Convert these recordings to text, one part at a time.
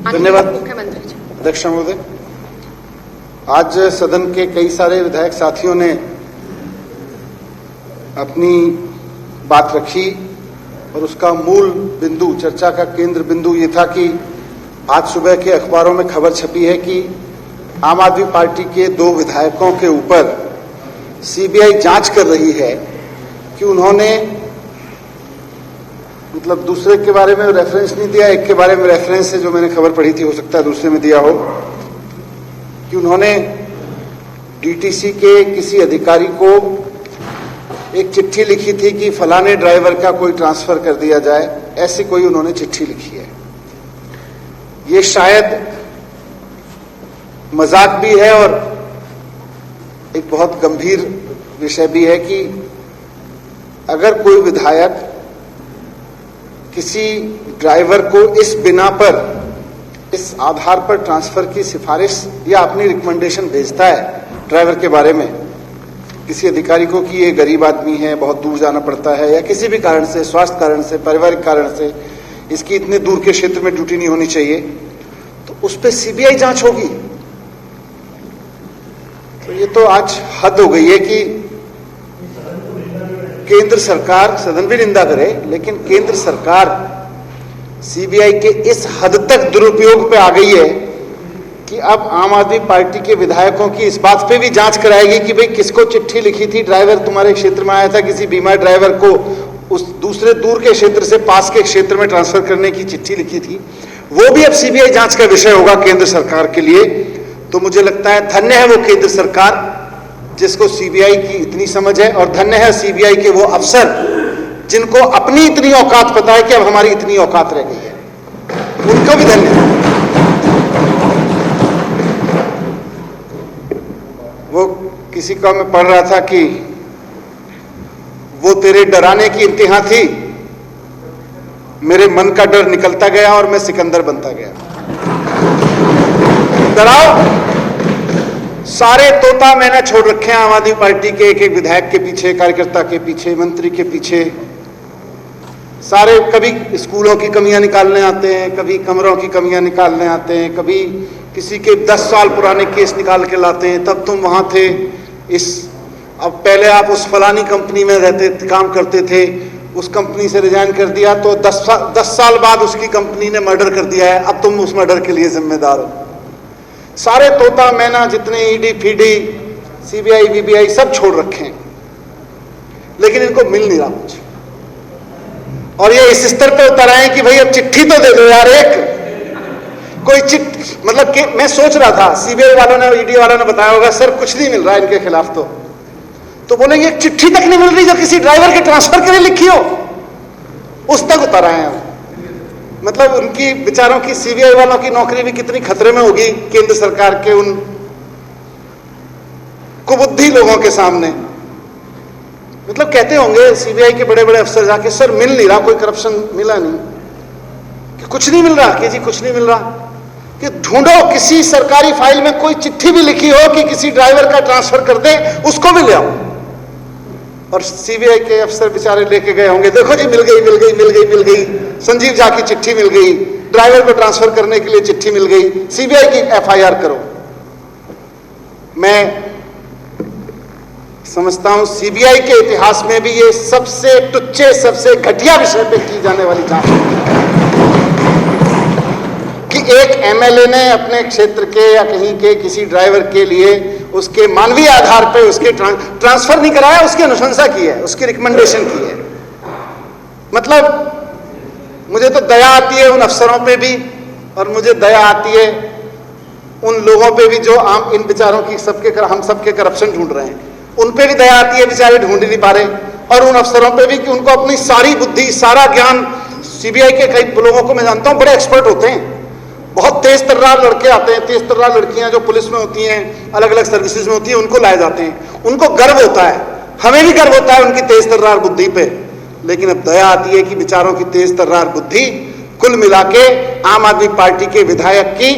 धन्यवाद मुख्यमंत्री जी। अध्यक्ष महोदय, आज सदन के कई सारे विधायक साथियों ने अपनी बात रखी और उसका मूल बिंदु, चर्चा का केंद्र बिंदु ये था कि आज सुबह के अखबारों में खबर छपी है कि आम आदमी पार्टी के 2 विधायकों के ऊपर सीबीआई जांच कर रही है कि उन्होंने, मतलब दूसरे के बारे में रेफरेंस नहीं दिया, एक के बारे में रेफरेंस है जो मैंने खबर पढ़ी थी, हो सकता है दूसरे में दिया हो, कि उन्होंने डीटीसी के किसी अधिकारी को एक चिट्ठी लिखी थी कि फलाने ड्राइवर का कोई ट्रांसफर कर दिया जाए, ऐसी कोई उन्होंने चिट्ठी लिखी है। ये शायद मजाक भी है और एक बहुत गंभीर विषय भी है कि अगर कोई विधायक किसी ड्राइवर को इस बिना पर, इस आधार पर ट्रांसफर की सिफारिश या अपनी रिकमेंडेशन भेजता है ड्राइवर के बारे में किसी अधिकारी को कि ये गरीब आदमी है, बहुत दूर जाना पड़ता है, या किसी भी कारण से, स्वास्थ्य कारण से, पारिवारिक कारण से इसकी इतने दूर के क्षेत्र में ड्यूटी नहीं होनी चाहिए, तो उस पर सीबीआई जांच होगी। तो ये तो आज हद हो गई है कि केंद्र सरकार, सदन भी निंदा करे, लेकिन केंद्र सरकार सीबीआई के इस हद तक दुरुपयोग पे आ गई है कि अब आम आदमी पार्टी के विधायकों की इस बात पे भी जांच कराएगी कि भाई किसको चिट्ठी लिखी थी, ड्राइवर तुम्हारे क्षेत्र में आया था, किसी बीमार ड्राइवर को उस दूसरे दूर के क्षेत्र से पास के क्षेत्र में ट्रांसफर करने की चिट्ठी लिखी थी, वो भी अब सीबीआई जांच का विषय होगा केंद्र सरकार के लिए। तो मुझे लगता है धन्य है वो केंद्र सरकार जिसको सीबीआई की इतनी समझ है, और धन्य है सीबीआई के वो अफसर जिनको अपनी इतनी औकात पता है कि अब हमारी इतनी औकात रह गई है, उनको भी धन्य। वो किसी का मैं पढ़ रहा था कि वो तेरे डराने की इंतहा थी, मेरे मन का डर निकलता गया और मैं सिकंदर बनता गया। डराओ, सारे तोता मैंने छोड़ रखे हैं आम आदमी पार्टी के, एक एक विधायक के पीछे, कार्यकर्ता के पीछे, मंत्री के पीछे, सारे कभी स्कूलों की कमियां निकालने आते हैं, कभी कमरों की कमियां निकालने आते हैं, कभी किसी के 10 साल पुराने केस निकाल के लाते हैं, तब तुम वहां थे, अब पहले आप उस फलानी कंपनी में रहते, काम करते थे, उस कंपनी से रिजाइन कर दिया तो 10 साल बाद उसकी कंपनी ने मर्डर कर दिया है, अब तुम उस मर्डर के लिए जिम्मेदार हो। सारे तोता मैना जितने ईडी फीडी सीबीआई वीबीआई सब छोड़ रखे हैं, लेकिन इनको मिल नहीं रहा कुछ, और ये इस स्तर पे उतर आए कि भाई अब चिट्ठी तो दे दो यार, एक कोई मतलब कि मैं सोच रहा था सीबीआई वालों ने, ईडी वालों ने बताया होगा सर कुछ नहीं मिल रहा इनके खिलाफ, तो बोलेंगे एक चिट्ठी तक नहीं मिल रही जो किसी ड्राइवर के ट्रांसफर के लिए लिखी हो, उस तक उतर आए हैं। मतलब उनकी विचारों की, सीबीआई वालों की नौकरी भी कितनी खतरे में होगी केंद्र सरकार के उन कुबुद्धि लोगों के सामने। मतलब कहते होंगे सीबीआई के बड़े बड़े अफसर जाके, सर मिल नहीं रहा, कोई करप्शन मिला नहीं, कि कुछ नहीं मिल रहा, कि जी कुछ नहीं मिल रहा, कि ढूंढो किसी सरकारी फाइल में कोई चिट्ठी भी लिखी हो कि किसी ड्राइवर का ट्रांसफर कर दे, उसको भी ले आओ। और सीबीआई के अफसर बेचारे लेके गए होंगे, देखो जी मिल गई मिल गई मिल गई मिल गई, संजीव झा की चिट्ठी मिल गई, ड्राइवर को ट्रांसफर करने के लिए चिट्ठी मिल गई, सीबीआई की एफआईआर करो। मैं समझता हूं सीबीआई के इतिहास में भी ये सबसे टुच्चे, सबसे घटिया विषय पे की जाने वाली जांच कि एक एमएलए ने अपने क्षेत्र के या कहीं के किसी ड्राइवर के लिए उसके मानवीय आधार पर उसके ट्रांसफर नहीं कराया, उसकी अनुशंसा की है, उसकी रिकमेंडेशन की है। मतलब मुझे तो दया आती है उन अफसरों पे भी, और मुझे दया आती है उन लोगों पे भी जो आम इन बेचारों की हम सबके करप्शन ढूंढ रहे हैं, उन पे भी दया आती है, बेचारे ढूंढ नहीं पा रहे, और उन अफसरों पे भी कि उनको अपनी सारी बुद्धि, सारा ज्ञान, सीबीआई के कई लोगों को मैं जानता हूं बड़े एक्सपर्ट होते हैं, बहुत तेज तर्रार लड़के आते हैं, तेज तर्रार लड़कियां जो पुलिस में होती हैं, अलग अलग सर्विसेज में होती हैं, उनको लाए जाते हैं, उनको गर्व होता है, हमें भी गर्व होता है उनकी तेज तर्रार बुद्धि पे, लेकिन अब दया आती है कि बेचारों की तेज तर्रार बुद्धि कुल मिला के आम आदमी पार्टी के विधायक की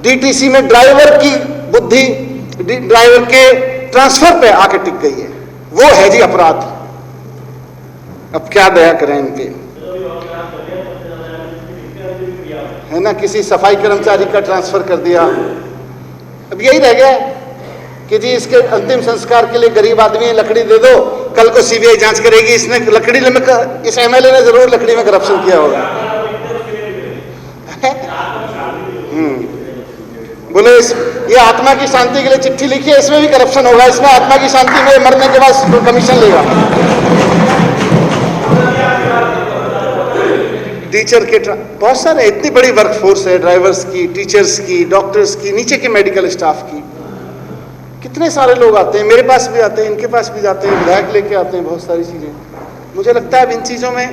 डीटीसी में ड्राइवर की बुद्धि, ड्राइवर के ट्रांसफर पे आके टिक गई है, वो है जी अपराध। अब क्या दया करें इनके। है ना, किसी सफाई कर्मचारी का ट्रांसफर कर दिया। अब यही रह गया कि जी इसके अंतिम संस्कार के लिए गरीब आदमी है, लकड़ी दे दो, कल को सीबीआई जांच करेगी इसने लकड़ी में, इस एमएलए ने जरूर लकड़ी में करप्शन किया होगा। बोले ये आत्मा की शांति के लिए चिट्ठी लिखी है, इसमें भी करप्शन होगा, इसमें आत्मा की शांति में मरने के बाद कमीशन लेगा। टीचर के बहुत सारे, इतनी बड़ी वर्कफोर्स है, ड्राइवर्स की, टीचर्स की, डॉक्टर्स की, नीचे के मेडिकल स्टाफ की, कितने सारे लोग आते हैं, मेरे पास भी आते हैं, इनके पास भी जाते हैं, विधायक लेके आते हैं, बहुत सारी चीजें। मुझे लगता है अब इन चीजों में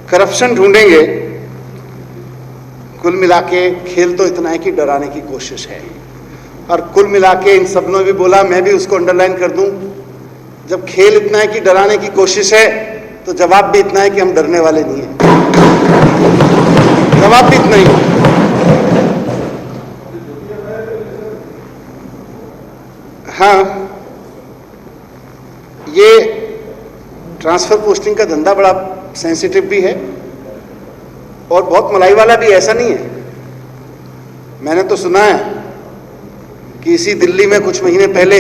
करप्शन ढूंढेंगे। कुल मिला के खेल तो इतना है कि डराने की कोशिश है, और कुल मिला के इन सब ने भी बोला, मैं भी उसको अंडरलाइन कर दूं, जब खेल इतना है कि डराने की कोशिश है तो जवाब भी इतना है कि हम डरने वाले नहीं हैं। जवाब भी इतना ही। हाँ, ये ट्रांसफर पोस्टिंग का धंधा बड़ा सेंसिटिव भी है और बहुत मलाई वाला भी, ऐसा नहीं है। मैंने तो सुना है कि इसी दिल्ली में कुछ महीने पहले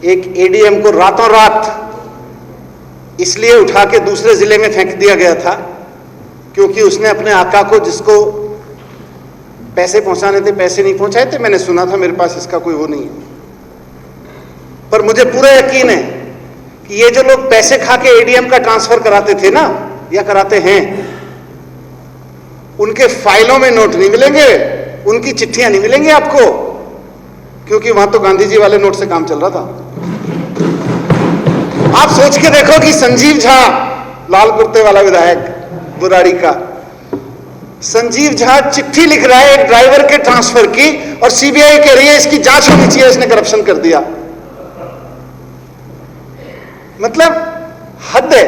एक एडीएम को रातों रात इसलिए उठा के दूसरे जिले में फेंक दिया गया था क्योंकि उसने अपने आका को, जिसको पैसे पहुंचाने थे, पैसे नहीं पहुंचाए थे। मैंने सुना था, मेरे पास इसका कोई वो नहीं है, पर मुझे पूरा यकीन है कि ये जो लोग पैसे खा के एडीएम का ट्रांसफर कराते थे ना, या कराते हैं, उनके फाइलों में नोट नहीं मिलेंगे, उनकी चिट्ठियां नहीं मिलेंगी आपको, क्योंकि वहां तो गांधी जी वाले नोट से काम चल रहा था। आप सोच के देखो कि संजीव झा, लाल कुर्ते वाला विधायक बुराड़ी का, संजीव झा चिट्ठी लिख रहा है एक ड्राइवर के ट्रांसफर की, और सीबीआई कह रही है इसकी जांच होनी चाहिए, इसने करप्शन कर दिया। मतलब हद है।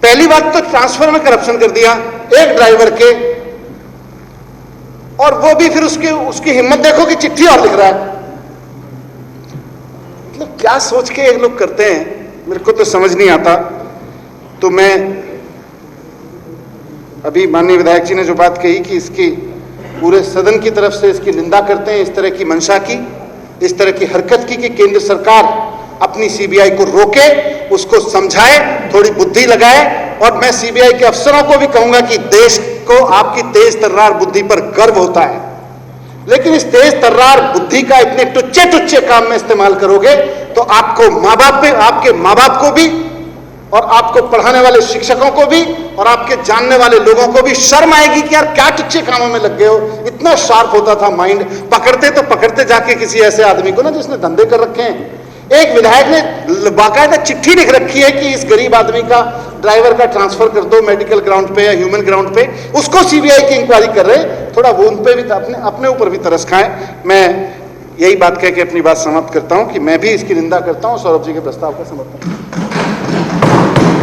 पहली बात तो ट्रांसफर में करप्शन कर दिया एक ड्राइवर के, और वो भी फिर उसकी हिम्मत देखो कि चिट्ठी और लिख रहा है। मतलब क्या सोच के ये लोग करते हैं, मेरे को तो समझ नहीं आता। तो मैं अभी माननीय विधायक जी ने जो बात कही कि इसकी पूरे सदन की तरफ से इसकी निंदा करते हैं, इस तरह की मंशा की, इस तरह की हरकत की कि केंद्र सरकार अपनी सीबीआई को रोके, उसको समझाए, थोड़ी बुद्धि लगाए। और मैं सीबीआई के अफसरों को भी कहूंगा कि देश को आपकी तेज तर्रार बुद्धि पर गर्व होता है, लेकिन इस तेज तर्रार बुद्धि का इतने टुच्चे टुच्चे काम में इस्तेमाल करोगे तो आपको आपके माँ बाप को भी, और आपको पढ़ाने वाले शिक्षकों को भी, और आपके जानने वाले लोगों को भी शर्म आएगी कि यार क्या टुच्चे कामों में लग गए हो। इतना शार्प होता था माइंड, पकड़ते जाके किसी ऐसे आदमी को ना जिसने धंधे कर रखे हैं। एक विधायक ने बाकायदा चिट्ठी लिख रखी है कि इस गरीब आदमी का, ड्राइवर का ट्रांसफर कर दो मेडिकल ग्राउंड पे या ह्यूमन ग्राउंड पे, उसको सीबीआई की इंक्वायरी कर रहे हैं। थोड़ा वो उन पे भी, अपने ऊपर भी तरस खाएं। मैं यही बात कह के अपनी बात समाप्त करता हूं कि मैं भी इसकी निंदा करता हूं, सौरभ जी के प्रस्ताव का समर्थन।